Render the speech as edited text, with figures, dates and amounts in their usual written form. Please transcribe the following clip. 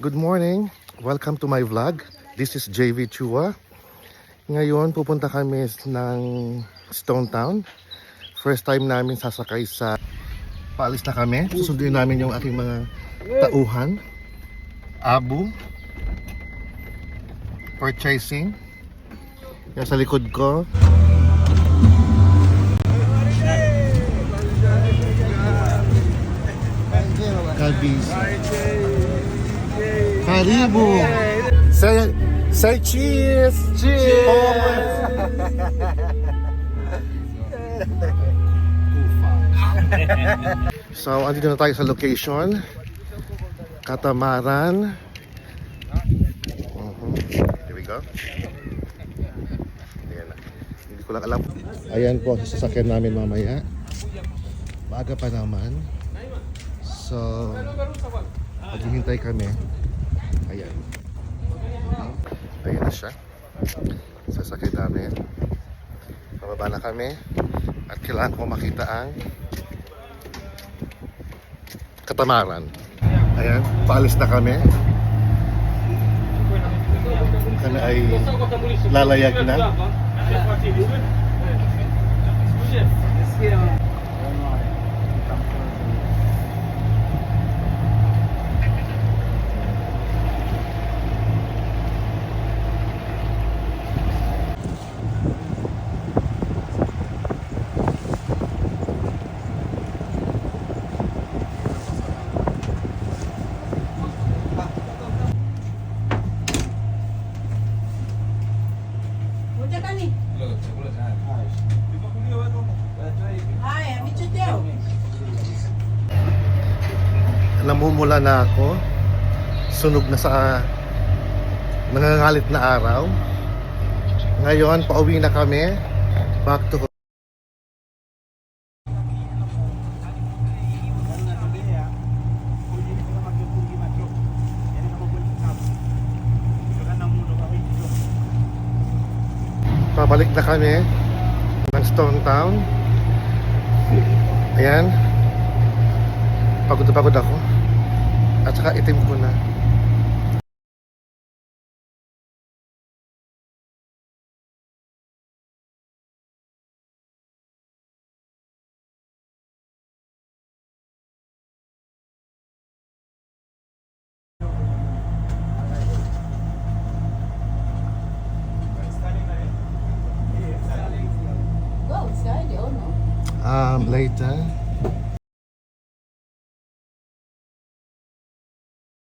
Good morning! Welcome to my vlog. This is JV Chua. Ngayon pupunta kami ng Stone Town. First time namin sasakay sa... Paalis na kami. Susunduin namin yung aking mga tauhan. Abu. Purchasing. Yan sa likod ko. Kabis. Karibu. Say cheers. Cheers. So, andito na tayo sa location. Katamaran. Here we go. Ayan na. Hindi ko lang alam. Ayan po, sasakyan namin mamaya. Maaga pa naman. So, maghihintay kami. Ayan. Ayan na siya. Sasakay namin. Pababa na kami. At kailangan ko makita ang katamaran. Ayan, paalis na kami. Kami ay lalayag na. Namumula na ako. Sunog na sa nangangalit na araw. Ngayon, pauwi na kami. Back to pabalik na kami ng Stone Town. Ayan. Pagod na pagod ako. At saka itim ko na. Later.